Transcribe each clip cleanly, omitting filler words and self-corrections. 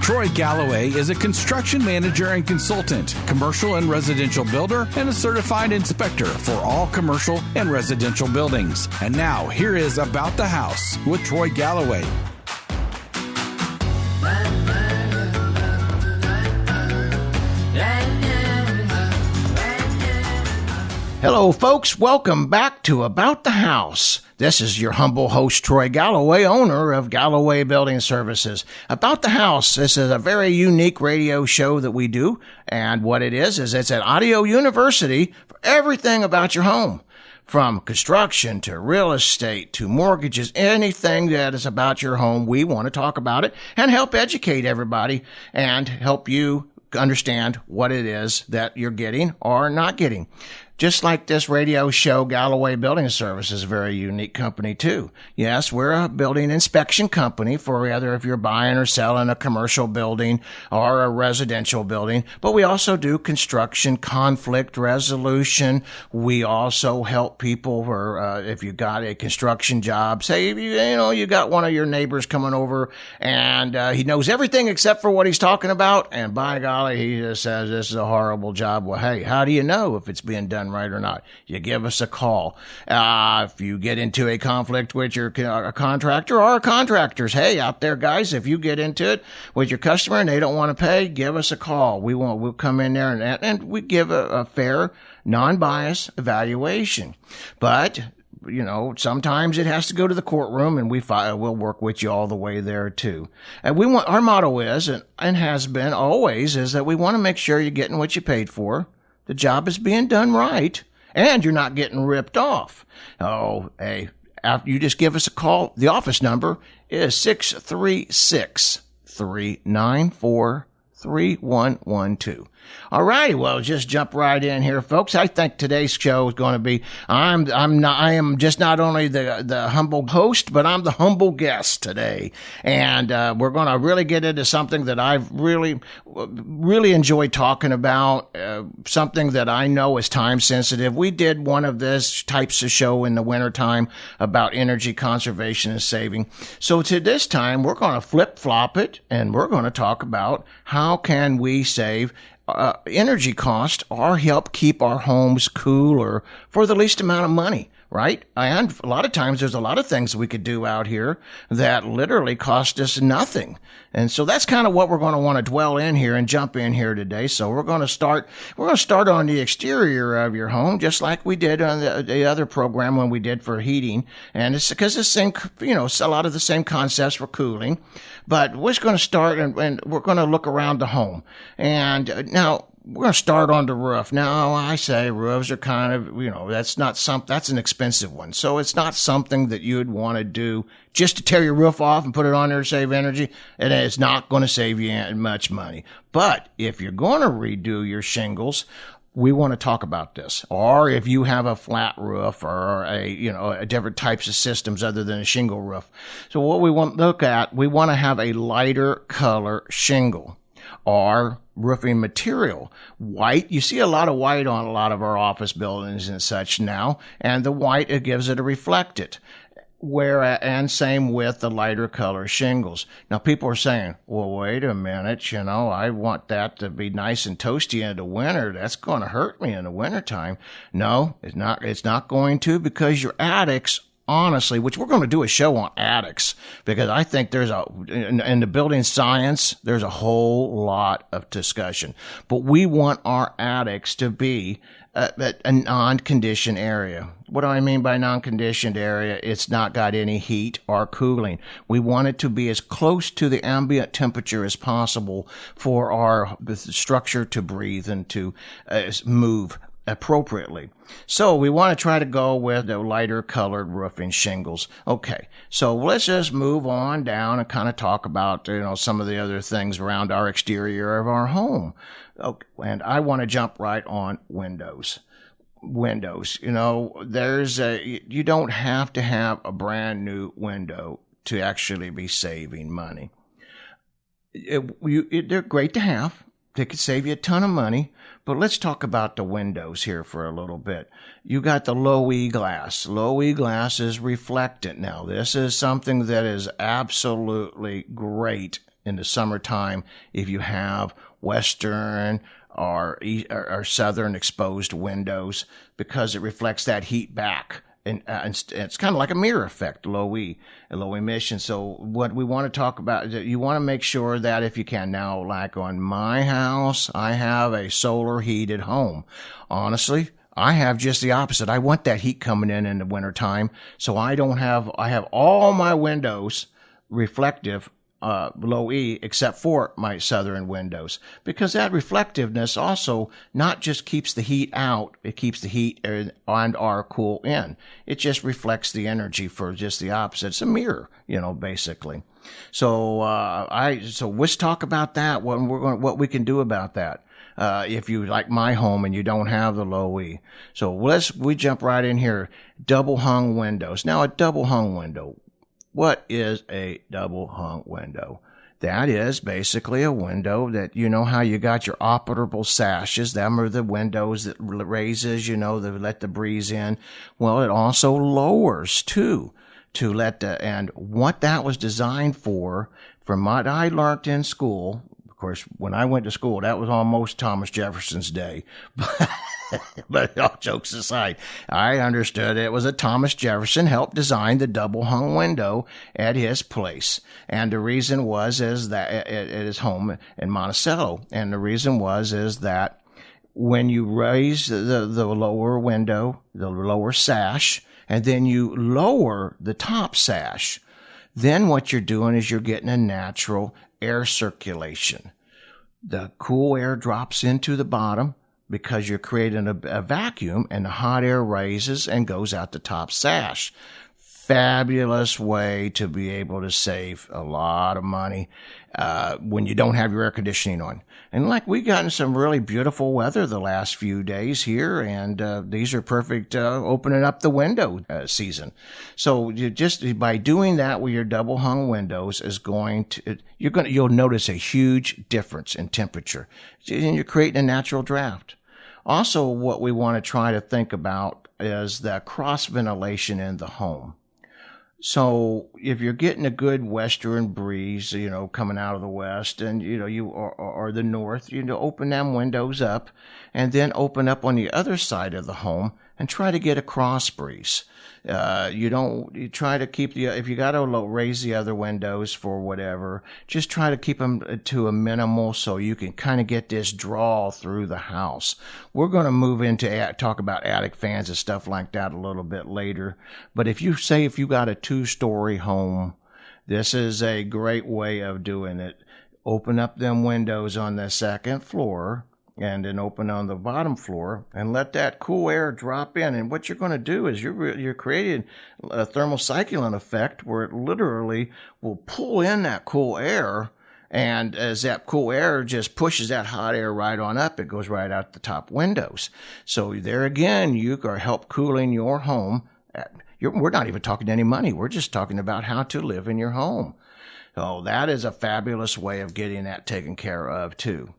Troy Galloway is a construction manager and consultant, commercial and residential builder, and a certified inspector for all commercial and residential buildings. And now, here is About the House with Troy Galloway. Hello, folks. Welcome back to About the House. This is your humble host, Troy Galloway, owner of Galloway Building Services. About the House, this is a very unique radio show that we do. And what it is it's an audio university for everything about your home. From construction to real estate to mortgages, anything that is about your home, we want to talk about it and help educate everybody and help you understand what it is that you're getting or not getting. Just like this radio show, Galloway Building Services is a very unique company too. Yes, we're a building inspection company for whether if you're buying or selling a commercial building or a residential building, but we also do construction conflict resolution. We also help people for if you got a construction job. Say you got one of your neighbors coming over and he knows everything except for what he's talking about, and by golly, he just says this is a horrible job. Well, hey, how do you know if it's being done right or not? You give us a call. If you get into a conflict with your contractor or contractors, hey, out there, guys, if you get into it with your customer and they don't want to pay, give us a call. We'll come in there and we give a fair, non-biased evaluation. But sometimes it has to go to the courtroom, and we'll work with you all the way there too. And our motto is, and has been always, is that we want to make sure you're getting what you paid for. The job is being done right, and you're not getting ripped off. Oh, hey, after you just give us a call. The office number is 636-394-3112. All right, well, just jump right in here, folks. I think today's show is going to be, I am just not only the humble host, but I'm the humble guest today. And we're going to really get into something that I've really enjoyed talking about, something that I know is time sensitive. We did one of this types of show in the wintertime about energy conservation and saving. So to this time, we're going to flip-flop it, and we're going to talk about how can we save energy cost or help keep our homes cooler for the least amount of money, right? And a lot of times there's a lot of things we could do out here that literally cost us nothing. And so that's kind of what we're going to want to dwell in here and jump in here today. So we're going to start on the exterior of your home, just like we did on the other program when we did for heating. And it's because the same, a lot of the same concepts for cooling. But we're just going to start and we're going to look around the home. And now we're going to start on the roof. Now, I say roofs are kind of, that's an expensive one. So it's not something that you'd want to do just to tear your roof off and put it on there to save energy. And it's not going to save you much money. But if you're going to redo your shingles, we want to talk about this. Or if you have a flat roof or a different types of systems other than a shingle roof. So what we want to look at, we want to have a lighter color shingle or roofing material. White, you see a lot of white on a lot of our office buildings and such now, and the white, it gives it a reflected. And same with the lighter color shingles. Now people are saying, well, wait a minute, I want that to be nice and toasty in the winter. That's going to hurt me in the wintertime. No, it's not going to, because your attics, honestly, which we're going to do a show on attics, because I think in the building science, there's a whole lot of discussion. But we want our attics to be a non-conditioned area. What do I mean by non-conditioned area? It's not got any heat or cooling. We want it to be as close to the ambient temperature as possible for our structure to breathe and to move appropriately. So we want to try to go with the lighter colored roofing shingles. Okay, so let's just move on down and kind of talk about some of the other things around our exterior of our home. Okay, and I want to jump right on windows. You don't have to have a brand new window to actually be saving money. They're great to have. They could save you a ton of money. But let's talk about the windows here for a little bit. You got the low E glass. Low E glass is reflectant. Now, this is something that is absolutely great in the summertime if you have western or southern exposed windows, because it reflects that heat back. And it's kind of like a mirror effect, low emission. So what we want to talk about, you want to make sure that if you can. Now, like on my house, I have a solar heated home. Honestly, I have just the opposite. I want that heat coming in the wintertime. So I have all my windows reflective, low E, except for my southern windows, because that reflectiveness also not just keeps the heat out, it keeps the heat and our cool in. It just reflects the energy for just the opposite. It's a mirror, basically. So so let's talk about that. What we can do about that. If you like my home and you don't have the low E. So we jump right in here. Double hung windows. Now, a double hung window. What is a double hung window? That is basically a window that, how you got your operable sashes. Them are the windows that raises, that let the breeze in. Well, it also lowers too, and what that was designed for, from what I learned in school. Of course, when I went to school, that was almost Thomas Jefferson's day. But all jokes aside, I understood it was a Thomas Jefferson helped design the double hung window at his place. And the reason is that at his home in Monticello. And the reason is that when you raise the lower window, the lower sash, and then you lower the top sash, then what you're doing is you're getting a natural air circulation. The cool air drops into the bottom because you're creating a vacuum, and the hot air raises and goes out the top sash. Fabulous way to be able to save a lot of money when you don't have your air conditioning on. And we've gotten some really beautiful weather the last few days here, and these are perfect opening up the window season. So by doing that with your double hung windows you'll notice a huge difference in temperature, and you're creating a natural draft. Also, what we want to try to think about is the cross ventilation in the home. So if you're getting a good western breeze, coming out of the west, and or the north, open them windows up, and then open up on the other side of the home and try to get a cross breeze. You try to keep if you got to raise the other windows for whatever, just try to keep them to a minimal so you can kind of get this draw through the house. We're going to move into talk about attic fans and stuff like that a little bit later. But if you got a 2-story home, this is a great way of doing it. Open up them windows on the second floor, and then open on the bottom floor and let that cool air drop in. And what you're going to do is you're creating a thermocycline effect where it literally will pull in that cool air. And as that cool air just pushes that hot air right on up, it goes right out the top windows. So there again, you are help cooling your home. We're not even talking any money. We're just talking about how to live in your home. So that is a fabulous way of getting that taken care of too.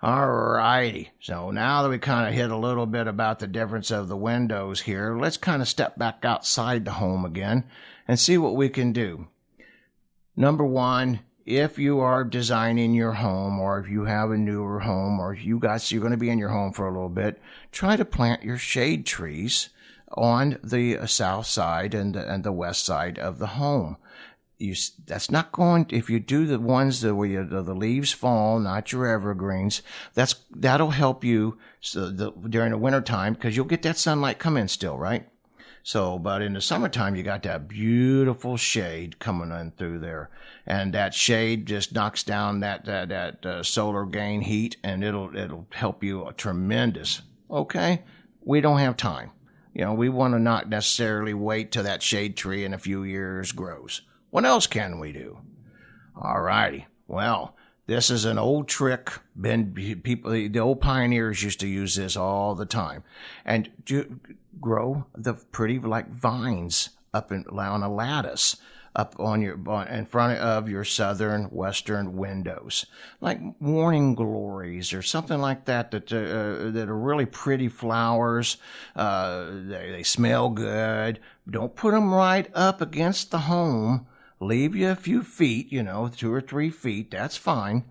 All righty. So now that we kind of hit a little bit about the difference of the windows here, let's kind of step back outside the home again and see what we can do. Number one, if you are designing your home, or if you have a newer home, or if you're going to be in your home for a little bit, try to plant your shade trees on the south side and the west side of the home. That's not going. If you do the ones where the leaves fall, not your evergreens, that'll help you during the wintertime, because you'll get that sunlight come in still, right? So, but in the summertime, you got that beautiful shade coming in through there, and that shade just knocks down that solar gain heat, and it'll help you tremendous. Okay, we don't have time. We want to not necessarily wait till that shade tree in a few years grows. What else can we do? All righty. Well, this is an old trick. The old pioneers used to use this all the time, and grow the pretty vines up on a lattice up in front of your southern western windows, like morning glories or something like that that are really pretty flowers. They smell good. Don't put them right up against the home, leave you a few feet, 2 or 3 feet. That's fine.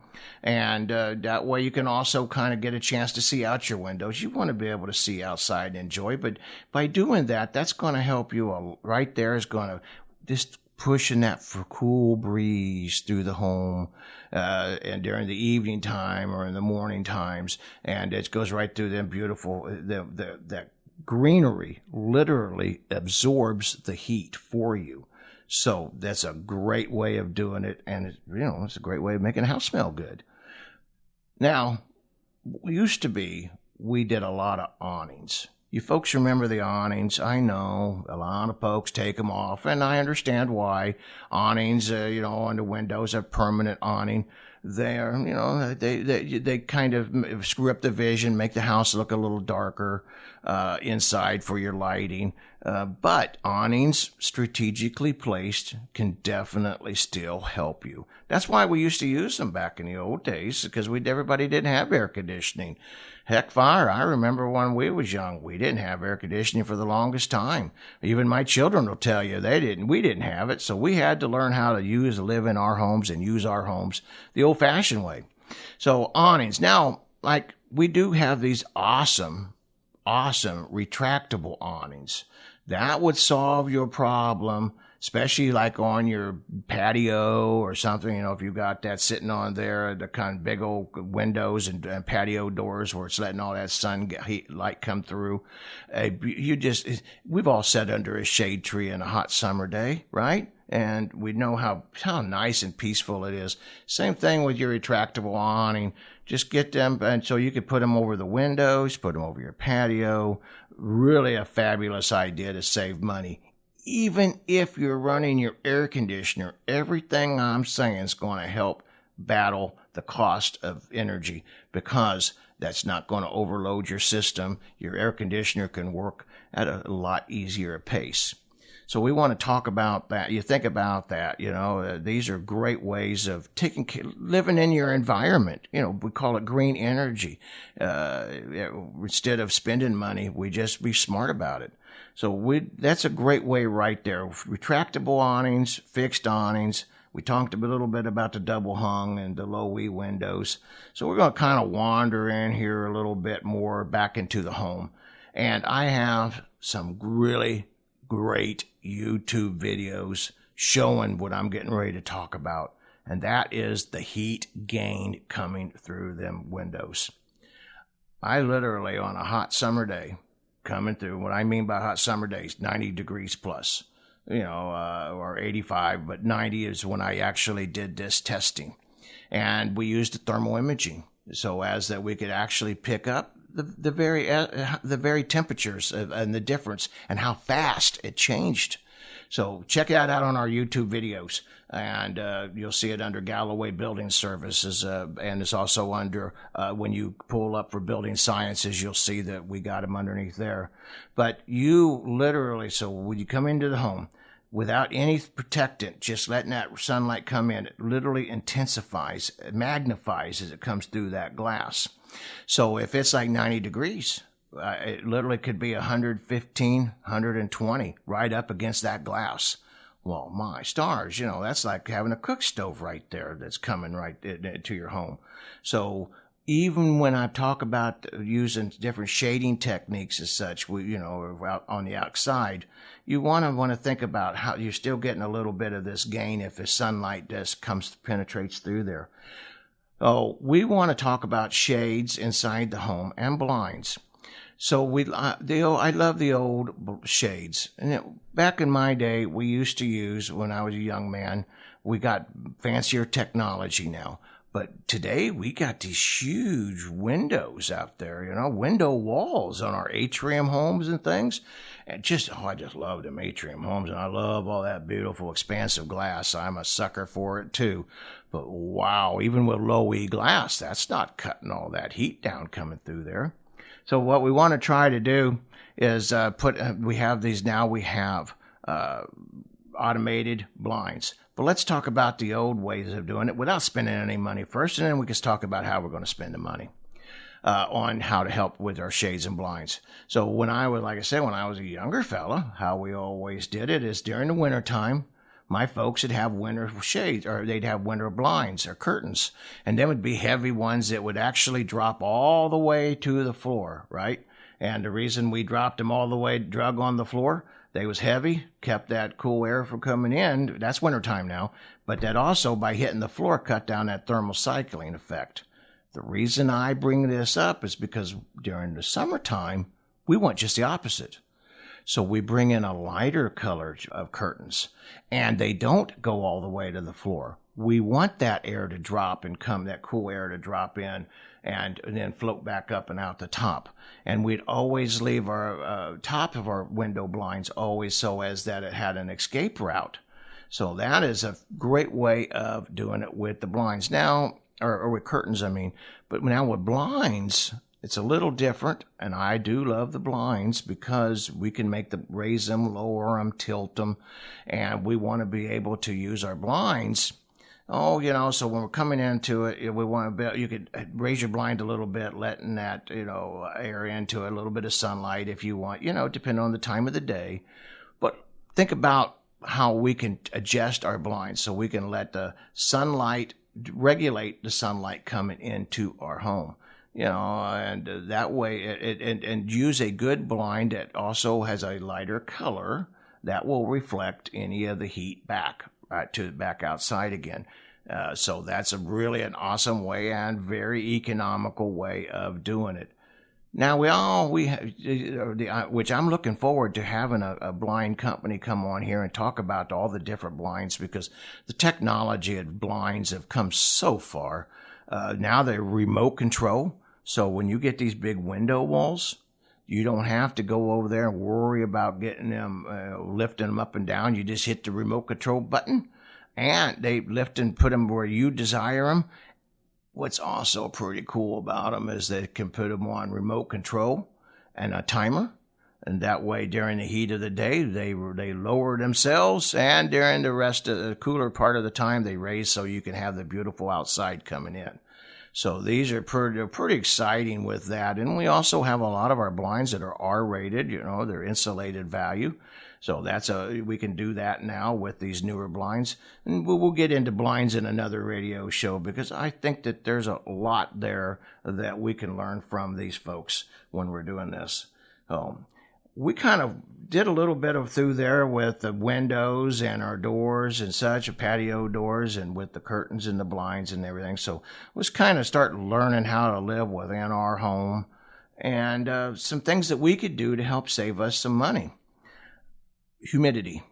And that way you can also kind of get a chance to see out your windows. You want to be able to see outside and enjoy. But by doing that, that's going to help you. Right there is going to just pushing that for cool breeze through the home and during the evening time or in the morning times. And it goes right through them beautiful, that greenery literally absorbs the heat for you. So that's a great way of doing it, and it's a great way of making a house smell good. Now, we did a lot of awnings. You folks remember the awnings? I know a lot of folks take them off, and I understand why. Awnings, on the windows, a permanent awning. They kind of screw up the vision, make the house look a little darker inside for your lighting. But awnings, strategically placed, can definitely still help you. That's why we used to use them back in the old days, because everybody didn't have air conditioning. Heck, fire, I remember when we was young, we didn't have air conditioning for the longest time. Even my children will tell you we didn't have it, so we had to learn how to live in our homes and use our homes the old-fashioned way. So awnings. Now, we do have these awesome retractable awnings. That would solve your problem, especially like on your patio or something. If you got that sitting on there, the kind of big old windows and patio doors where it's letting all that light come through. We've all sat under a shade tree in a hot summer day, right? And we know how nice and peaceful it is. Same thing with your retractable awning. Just get them, and so you could put them over the windows, put them over your patio. Really a fabulous idea to save money. Even if you're running your air conditioner, everything I'm saying is going to help battle the cost of energy, because that's not going to overload your system. Your air conditioner can work at a lot easier pace. So we want to talk about that. You think about that, these are great ways of living in your environment. We call it green energy. Instead of spending money, we just be smart about it. So that's a great way right there. Retractable awnings, fixed awnings. We talked a little bit about the double hung and the low E windows. So we're going to kind of wander in here a little bit more back into the home. And I have some really great YouTube videos showing what I'm getting ready to talk about. And that is the heat gain coming through them windows. I literally, on a hot summer day, coming through, what I mean by hot summer days, 90 degrees plus, or 85, but 90 is when I actually did this testing. And we used the thermal imaging so as that we could actually pick up the very temperatures and the difference and how fast it changed. So check that out on our YouTube videos, and you'll see it under Galloway Building Services, and it's also under, when you pull up for Building Sciences, you'll see that we got them underneath there. But you literally, so when you come into the home, without any protectant, just letting that sunlight come in, it literally intensifies, magnifies as it comes through that glass. So if it's like 90 degrees, it literally could be 115, 120 right up against that glass. Well, my stars, that's like having a cook stove right there that's coming right into your home. So even when I talk about using different shading techniques as such, out on the outside, you want to think about how you're still getting a little bit of this gain if the sunlight penetrates through there. Oh, we want to talk about shades inside the home and blinds. So I love the old shades. And back in my day, we used to use, when I was a young man, we got fancier technology now. But today we got these huge windows out there, window walls on our atrium homes and things. And I just love them atrium homes, and I love all that beautiful expansive glass. I'm a sucker for it too. But wow, even with low E glass, that's not cutting all that heat down coming through there. So what we want to try to do is we have automated blinds. But let's talk about the old ways of doing it without spending any money first, and then we can talk about how we're going to spend the money on how to help with our shades and blinds. So when I was a younger fella, how we always did it is during the wintertime, my folks would have winter shades, or they'd have winter blinds or curtains, and them would be heavy ones that would actually drop all the way to the floor, right? And the reason we dropped them all the way, drug on the floor, they was heavy, kept that cool air from coming in. That's wintertime now, but that also, by hitting the floor, cut down that thermal cycling effect. The reason I bring this up is because during the summertime, we want just the opposite. So we bring in a lighter color of curtains, and they don't go all the way to the floor. We want that air to drop and come, that cool air to drop in and then float back up and out the top. And we'd always leave our top of our window blinds always so as that it had an escape route. So that is a great way of doing it with the blinds now, or with curtains, I mean. But now with blinds, it's a little different, and I do love the blinds because we can raise them, lower them, tilt them, and we want to be able to use our blinds. Oh, so when we're coming into it, we want to you could raise your blind a little bit, letting that, air into it, a little bit of sunlight if you want, depending on the time of the day. But think about how we can adjust our blinds so we can let the sunlight, regulate the sunlight coming into our home. And that way, and use a good blind that also has a lighter color that will reflect any of the heat back outside again. So that's really an awesome way and very economical way of doing it. Now which I'm looking forward to having a blind company come on here and talk about all the different blinds, because the technology of blinds have come so far. Now they're remote control. So when you get these big window walls, you don't have to go over there and worry about getting them, lifting them up and down. You just hit the remote control button, and they lift and put them where you desire them. What's also pretty cool about them is they can put them on remote control and a timer. And that way, during the heat of the day, they lower themselves, and during the rest of the cooler part of the time, they raise so you can have the beautiful outside coming in. So these are pretty exciting with that. And we also have a lot of our blinds that are R-rated, they're insulated value. So we can do that now with these newer blinds. And we'll get into blinds in another radio show, because I think that there's a lot there that we can learn from these folks when we're doing this. We kind of did a little bit of through there with the windows and our doors and such, patio doors, and with the curtains and the blinds and everything. So let's kind of start learning how to live within our home and some things that we could do to help save us some money. Humidity.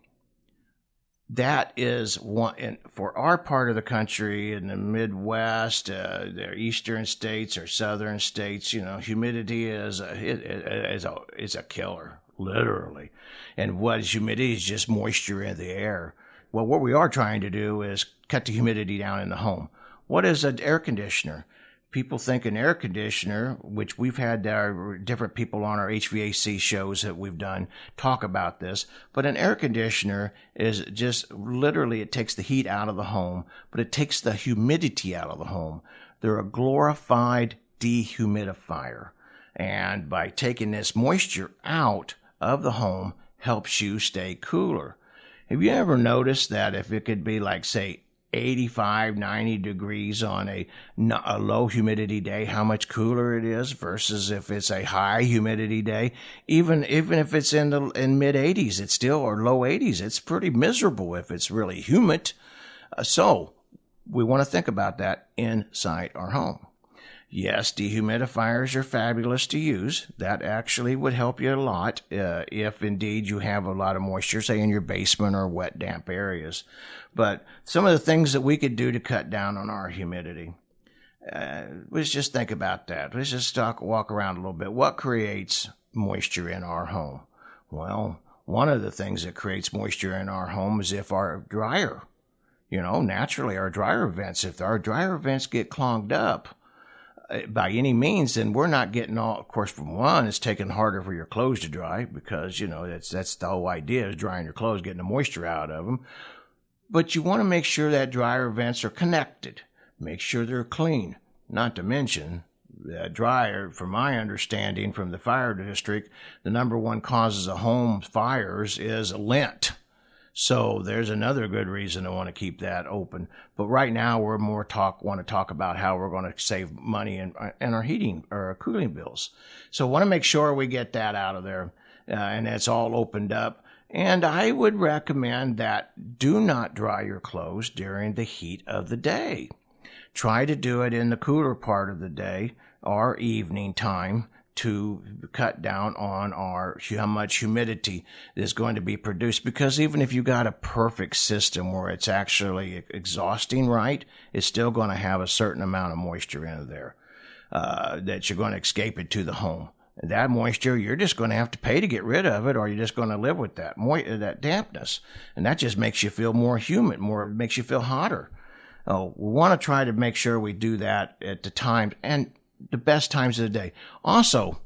That is one for our part of the country in the Midwest, the eastern states or southern states. Humidity is a killer, literally. And what is humidity? Is just moisture in the air. Well, what we are trying to do is cut the humidity down in the home. What is an air conditioner? People think an air conditioner, which we've had our different people on our HVAC shows that we've done talk about this, but an air conditioner is just literally, it takes the heat out of the home, but it takes the humidity out of the home. They're a glorified dehumidifier. And by taking this moisture out of the home helps you stay cooler. Have you ever noticed that if it could be like, say, 85, 90 degrees on a low humidity day, how much cooler it is versus if it's a high humidity day? Even if it's in mid 80s, it's still, or low 80s, it's pretty miserable if it's really humid. So we want to think about that inside our home. Yes, dehumidifiers are fabulous to use. That actually would help you a lot if indeed you have a lot of moisture, say in your basement or wet, damp areas. But some of the things that we could do to cut down on our humidity. Let's just think about that. Let's just walk around a little bit. What creates moisture in our home? Well, one of the things that creates moisture in our home is if our dryer, naturally our dryer vents, if our dryer vents get clogged up, by any means, then we're not getting all, of course, from one, it's taking harder for your clothes to dry because, that's the whole idea is drying your clothes, getting the moisture out of them. But you want to make sure that dryer vents are connected. Make sure they're clean. Not to mention, the dryer, from my understanding from the fire district, the number one causes of home fires is lint. So there's another good reason to want to keep that open. But right now we're want to talk about how we're going to save money in our heating or our cooling bills. So want to make sure we get that out of there, and it's all opened up. And I would recommend that do not dry your clothes during the heat of the day. Try to do it in the cooler part of the day or evening time to cut down on how much humidity is going to be produced. Because even if you got a perfect system where it's actually exhausting right, it's still going to have a certain amount of moisture in there that you're going to escape it to the home. That moisture, you're just going to have to pay to get rid of it, or you're just going to live with that dampness. And that just makes you feel more humid, makes you feel hotter. Oh, we want to try to make sure we do that at the time and the best times of the day. Also,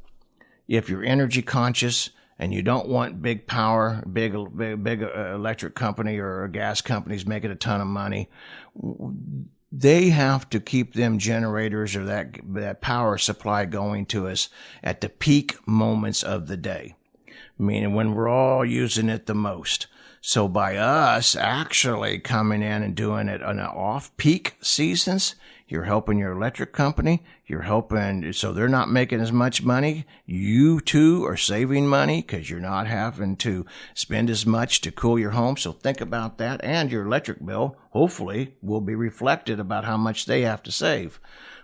if you're energy conscious and you don't want big power, big electric company or gas companies making a ton of money, they have to keep them generators or that power supply going to us at the peak moments of the day, meaning when we're all using it the most. So by us actually coming in and doing it on off-peak seasons, you're helping your electric company. You're helping, so they're not making as much money. You too are saving money because you're not having to spend as much to cool your home. So think about that. And your electric bill, hopefully, will be reflected about how much they have to save.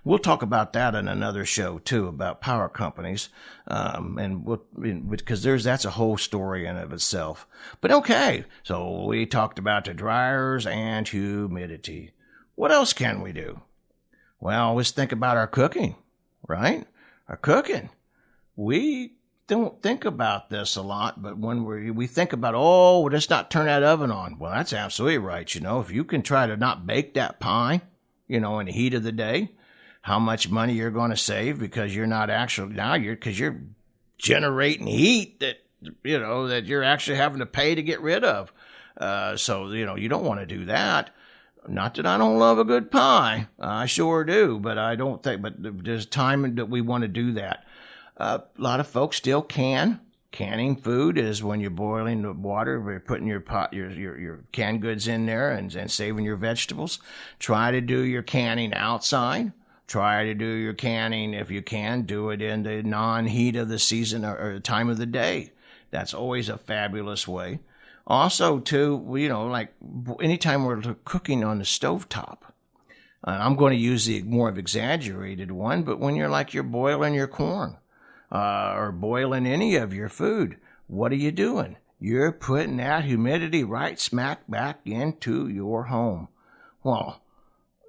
We'll talk about that in another show too, about power companies, because that's a whole story in of itself. But okay, so we talked about the dryers and humidity. What else can we do? Well, let's think about our cooking, right? Our cooking. We don't think about this a lot, but when we think about, let's not turn that oven on. Well, that's absolutely right. If you can try to not bake that pie, in the heat of the day, how much money you're going to save because you're not actually because you're generating heat that you're actually having to pay to get rid of. So you don't want to do that. Not that I don't love a good pie, I sure do, but I don't think. But there's time that we want to do that. A lot of folks still can. Canning food is when you're boiling the water, you're putting your canned goods in there and saving your vegetables. Try to do your canning outside. Try to do your canning, if you can, do it in the non-heat of the season or time of the day. That's always a fabulous way. Also, too, like anytime we're cooking on the stovetop, I'm going to use the more of exaggerated one, but when you're boiling your corn or boiling any of your food, what are you doing? You're putting that humidity right smack back into your home. Well,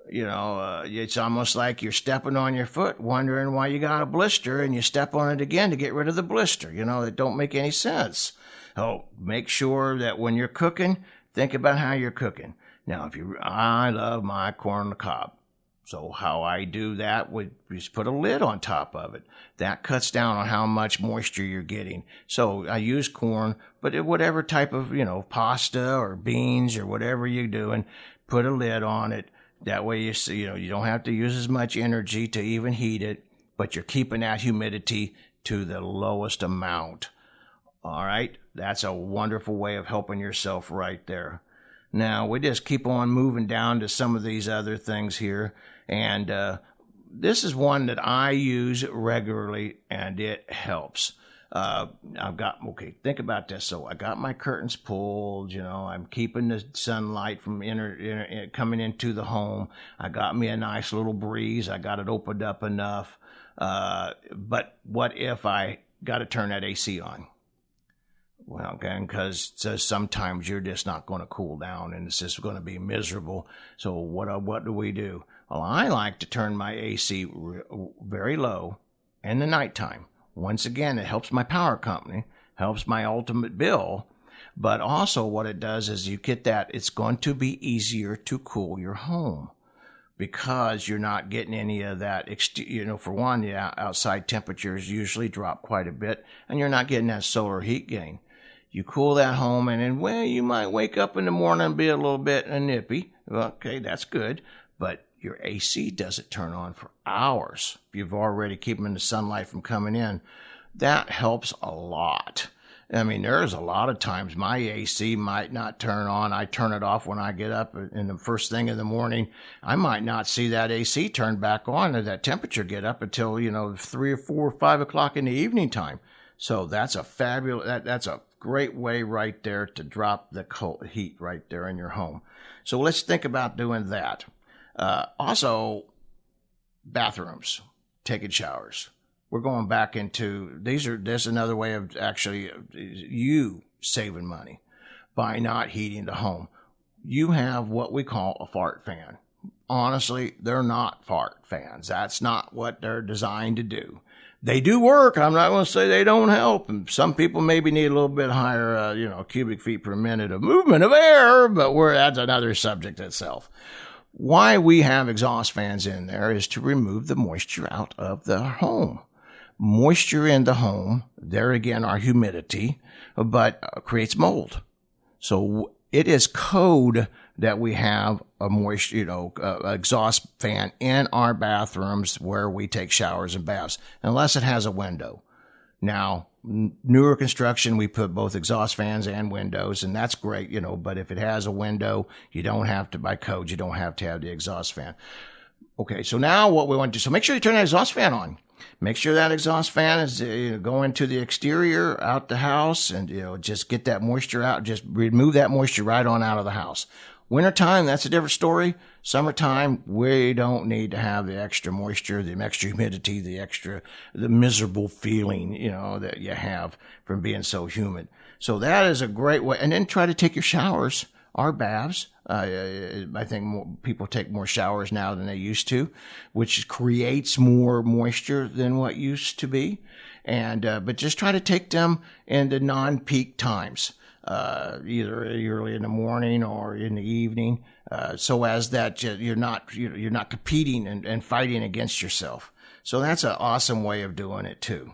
it's almost like you're stepping on your foot, wondering why you got a blister, and you step on it again to get rid of the blister. That don't make any sense. Oh, make sure that when you're cooking, think about how you're cooking. Now, I love my corn on the cob. So how I do that would just put a lid on top of it. That cuts down on how much moisture you're getting. So I use corn, but whatever type of, pasta or beans or whatever you're doing, put a lid on it. That way you don't have to use as much energy to even heat it, but you're keeping that humidity to the lowest amount. All right? That's a wonderful way of helping yourself right there. Now, we just keep on moving down to some of these other things here. And this is one that I use regularly, and it helps. Think about this. So I got my curtains pulled, I'm keeping the sunlight from coming into the home. I got me a nice little breeze. I got it opened up enough. But what if I got to turn that AC on? Well, again, because sometimes you're just not going to cool down and it's just going to be miserable. So what do we do? Well, I like to turn my AC very low in the nighttime. Once again, it helps my power company, helps my ultimate bill, but also what it does is you get that it's going to be easier to cool your home because you're not getting any of that, for one, the outside temperatures usually drop quite a bit and you're not getting that solar heat gain. You cool that home and then, you might wake up in the morning and be a little bit nippy. Okay, that's good, but your AC doesn't turn on for hours. You've already keeping the sunlight from coming in. That helps a lot. I mean, there's a lot of times my AC might not turn on. I turn it off when I get up in the first thing in the morning. I might not see that AC turn back on or that temperature get up until, 3 or 4 or 5 o'clock in the evening time. So that's that's a great way right there to drop the cold heat right there in your home. So let's think about doing that. Also, bathrooms, taking showers. We're going back into there's another way of actually you saving money by not heating the home. You have what we call a fart fan. Honestly, they're not fart fans. That's not what they're designed to do. They do work. I'm not going to say they don't help. And some people maybe need a little bit higher, cubic feet per minute of movement of air, but that's another subject itself. Why we have exhaust fans in there is to remove the moisture out of the home. Moisture in the home, there again, our humidity, but creates mold. So it is code that we have a moisture, exhaust fan in our bathrooms where we take showers and baths, unless it has a window. Now, newer construction, we put both exhaust fans and windows, and that's great, but if it has a window, you don't have to, by code, you don't have to have the exhaust fan. Okay, so now what we want to do, so make sure you turn that exhaust fan on. Make sure that exhaust fan is going to the exterior, out the house, and just get that moisture out. Just remove that moisture right on out of the house. Wintertime, that's a different story. Summertime, we don't need to have the extra moisture, the extra humidity, the miserable feeling, that you have from being so humid. So that is a great way. And then try to take your showers or baths. I think people take more showers now than they used to, which creates more moisture than what used to be. But just try to take them in the non-peak times, either early in the morning or in the evening, so as that you're not competing and fighting against yourself. So that's an awesome way of doing it too.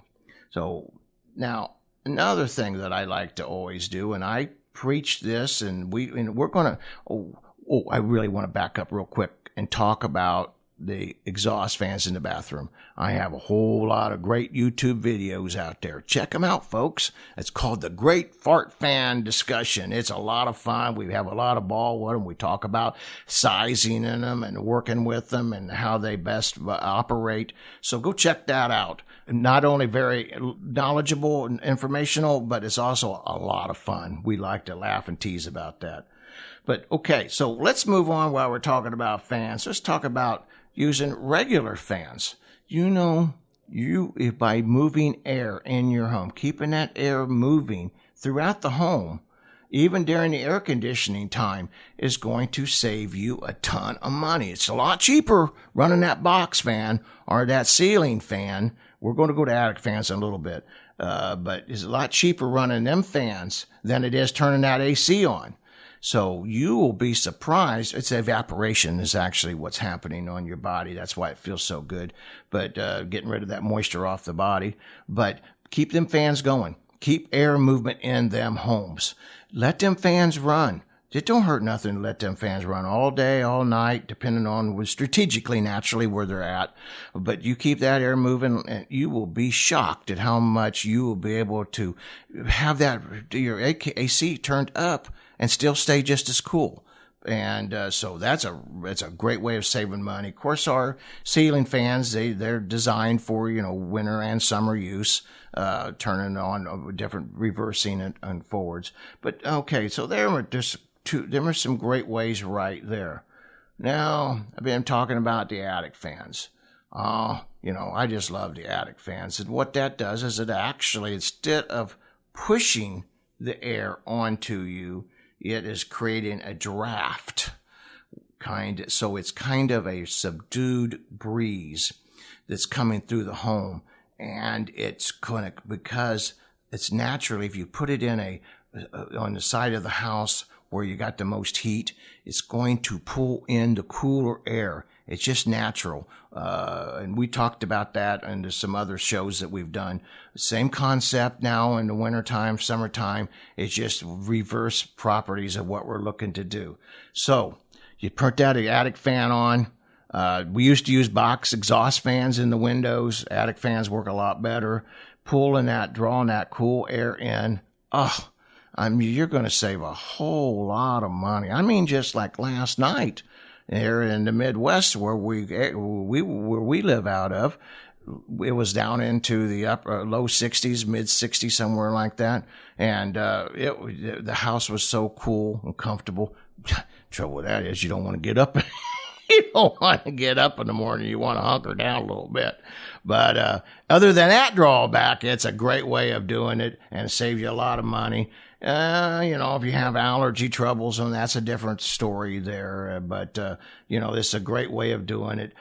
So now another thing that I like to always do, and I preach this, and we're going to, I really want to back up real quick and talk about the exhaust fans in the bathroom. I have a whole lot of great YouTube videos out there. Check them out, folks. It's called The Great Fart Fan Discussion. It's a lot of fun. We have a lot of ball with them. We talk about sizing in them and working with them and how they best operate. So go check that out. Not only very knowledgeable and informational, but it's also a lot of fun. We like to laugh and tease about that. But okay, so let's move on while we're talking about fans. Let's talk about using regular fans. By moving air in your home, keeping that air moving throughout the home, even during the air conditioning time, is going to save you a ton of money. It's a lot cheaper running that box fan or that ceiling fan. We're going to go to attic fans in a little bit, but it's a lot cheaper running them fans than it is turning that AC on. So you will be surprised. It's evaporation is actually what's happening on your body. That's why it feels so good. But getting rid of that moisture off the body. But keep them fans going. Keep air movement in them homes. Let them fans run. It don't hurt nothing to let them fans run all day, all night, depending on strategically, naturally, where they're at. But you keep that air moving, and you will be shocked at how much you will be able to have your AC turned up and still stay just as cool. And so it's a great way of saving money. Of course, our ceiling fans, they're designed for, winter and summer use, turning on different reversing and forwards. But okay, so there are some great ways right there. Now, I've been talking about the attic fans. I just love the attic fans. And what that does is it actually, instead of pushing the air onto you, it is creating a draft so it's kind of a subdued breeze that's coming through the home. And it's going to, because it's naturally, if you put it in on the side of the house where you got the most heat, it's going to pull in the cooler air. It's just natural. And we talked about that in some other shows that we've done. Same concept now in the wintertime, summertime. It's just reverse properties of what we're looking to do. So you put that attic fan on. We used to use box exhaust fans in the windows. Attic fans work a lot better. Drawing that cool air in Oh, you're going to save a whole lot of money. I mean, just like last night here in the Midwest where we live out of, it was down into the low 60s, mid 60s, somewhere like that. And the house was so cool and comfortable. Trouble with that is you don't want to get up. You don't want to get up in the morning. You want to hunker down a little bit. But other than that drawback, it's a great way of doing it and it saves you a lot of money. If you have allergy troubles, and that's a different story there. But this is a great way of doing it.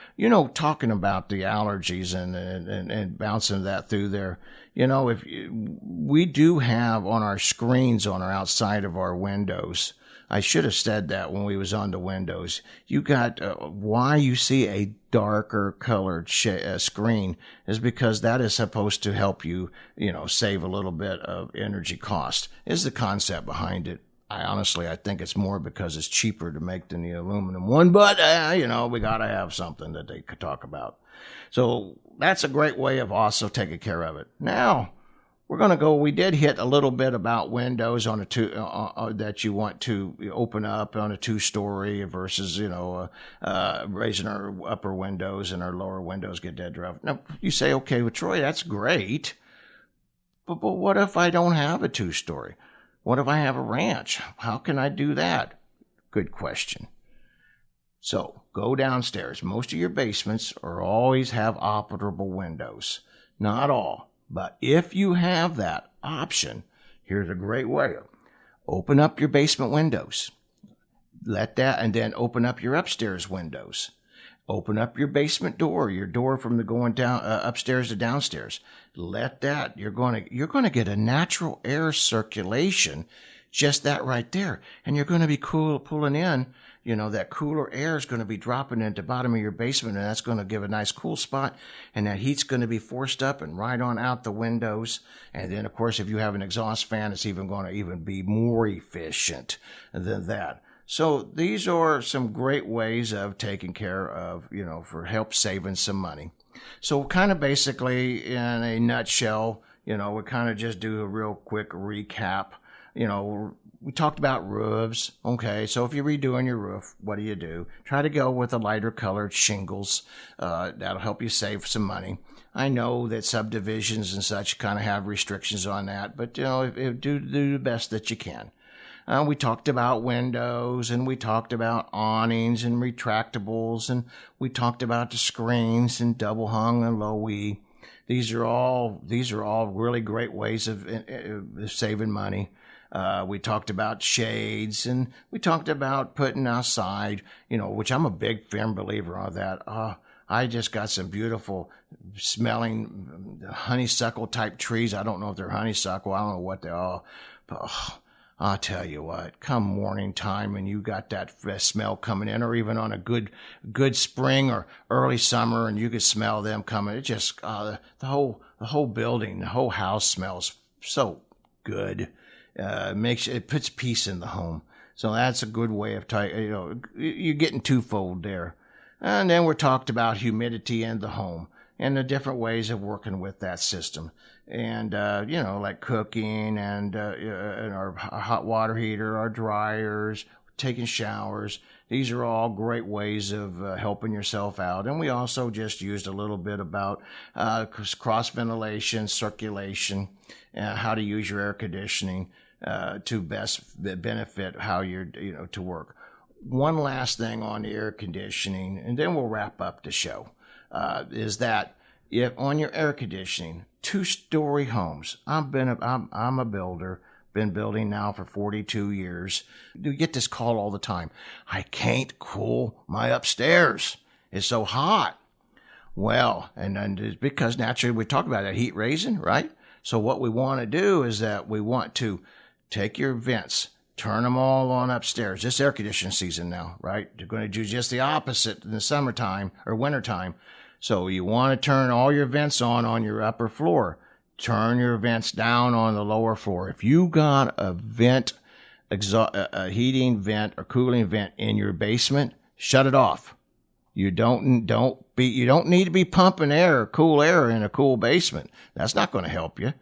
Talking about the allergies and bouncing that through there. We do have on our screens on our outside of our windows. I should have said that when we was on the windows. You got why you see a darker colored screen is because that is supposed to help you, save a little bit of energy cost. Is the concept behind it. I think it's more because it's cheaper to make than the aluminum one, but we got to have something that they could talk about. So that's a great way of also taking care of it. Now, we're going to go, we did hit a little bit about windows on that you want to open up on a 2-story versus, raising our upper windows and our lower windows get dead rough. Now, you say, okay, well, Troy, that's great. But what if I don't have a 2-story? What if I have a ranch? How can I do that? Good question. So go downstairs. Most of your basements always have operable windows. Not all. But if you have that option, here's a great way. Open up your basement windows. And then open up your upstairs windows. Open up your basement door, your door from the going down upstairs to downstairs. Let that. You're going to get a natural air circulation, just that right there, and you're going to be pulling in. That cooler air is going to be dropping into the bottom of your basement, and that's going to give a nice cool spot, and that heat's going to be forced up and right on out the windows. And then, of course, if you have an exhaust fan, it's even going to be more efficient than that. So these are some great ways of taking care of, for help saving some money. So kind of basically in a nutshell, we kind of just do a real quick recap. We talked about roofs. Okay, so if you're redoing your roof, what do? Try to go with a lighter colored shingles. That'll help you save some money. I know that subdivisions and such kind of have restrictions on that, but do the best that you can. We talked about windows, and we talked about awnings and retractables, and we talked about the screens and double hung and low E. These are all really great ways of saving money. We talked about shades, and we talked about putting outside, which I'm a big firm believer of that. I just got some beautiful smelling honeysuckle type trees. I don't know if they're honeysuckle. I don't know what they are. But I'll tell you what, come morning time and you got that smell coming in, or even on a good spring or early summer, and you could smell them coming. It just, the whole building, the whole house smells so good. It puts peace in the home. So that's a good way of you're getting twofold there. And then we talked about humidity in the home and the different ways of working with that system. And, like cooking and our hot water heater, our dryers, taking showers. These are all great ways of helping yourself out. And we also just used a little bit about cross ventilation, circulation, how to use your air conditioning to best benefit how you're, to work. One last thing on the air conditioning, and then we'll wrap up the show, is that if on your air conditioning, 2-story homes, I'm a builder, been building now for 42 years. You get this call all the time. I can't cool my upstairs. It's so hot. Well, and it's because naturally we talk about that heat raising, right? So what we want to do is that we want to take your vents, turn them all on upstairs. This air conditioning season now, right? You're going to do just the opposite in the summertime or wintertime. So you want to turn all your vents on your upper floor. Turn your vents down on the lower floor. If you got a vent, a heating vent or cooling vent in your basement, shut it off. You don't need to be pumping air or cool air in a cool basement. That's not going to help you.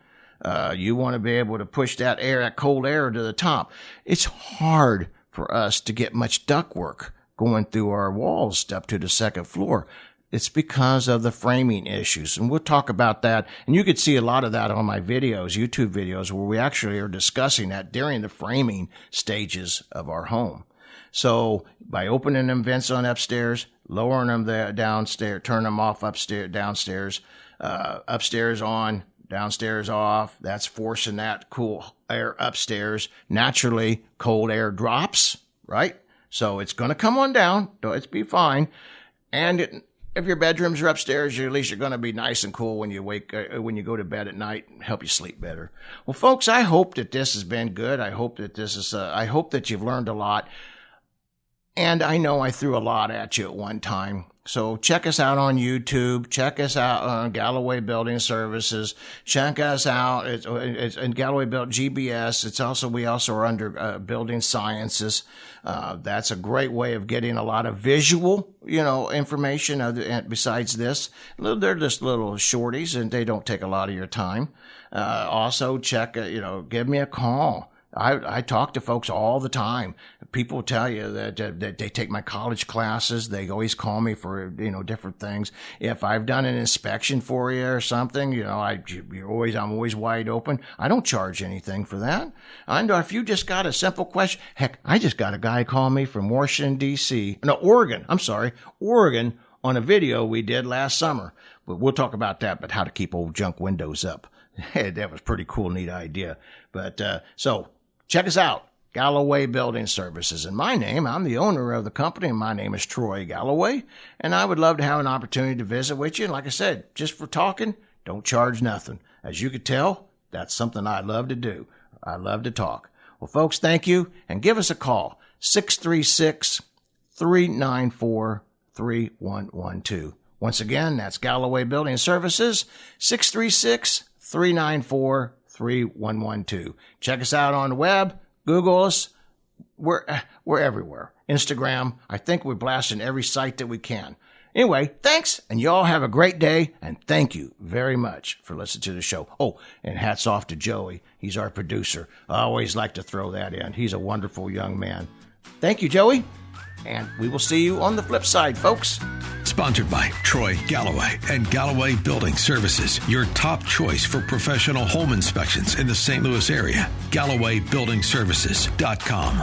You want to be able to push that air, that cold air to the top. It's hard for us to get much ductwork going through our walls up to the second floor. It's because of the framing issues. And we'll talk about that. And you could see a lot of that on my videos, YouTube videos, where we actually are discussing that during the framing stages of our home. So by opening them vents on upstairs, lowering them downstairs, turn them off upstairs, downstairs, upstairs on, downstairs off, that's forcing that cool air upstairs. Naturally, cold air drops, right? So it's going to come on down. It's be fine. And if your bedrooms are upstairs, at least you're going to be nice and cool when you go to bed at night, and help you sleep better. Well, folks, I hope that this has been good. I hope that you've learned a lot. And I know I threw a lot at you at one time. So check us out on YouTube. Check us out on Galloway Building Services. Check us out. It's in Galloway GBS. We also are under Building Sciences. That's a great way of getting a lot of visual, information. Besides this, they're just little shorties, and they don't take a lot of your time. Also, give me a call. I talk to folks all the time. People tell you that they take my college classes. They always call me for, different things. If I've done an inspection for you or something, I'm always wide open. I don't charge anything for that. I know if you just got a simple question. Heck, I just got a guy call me from Oregon on a video we did last summer. But we'll talk about that, but how to keep old junk windows up. That was pretty cool, neat idea. But, so check us out, Galloway Building Services. And I'm the owner of the company, and my name is Troy Galloway. And I would love to have an opportunity to visit with you. And like I said, just for talking, don't charge nothing. As you could tell, that's something I love to do. I love to talk. Well, folks, thank you. And give us a call, 636-394-3112. Once again, that's Galloway Building Services, 636-394-3112. Check us out on the web. Google us. We're everywhere. Instagram. I think we're blasting every site that we can. Anyway, thanks, and y'all have a great day, and thank you very much for listening to the show. Oh, and hats off to Joey. He's our producer. I always like to throw that in. He's a wonderful young man. Thank you, Joey, and we will see you on the flip side, folks. Sponsored by Troy Galloway and Galloway Building Services, your top choice for professional home inspections in the St. Louis area. GallowayBuildingServices.com.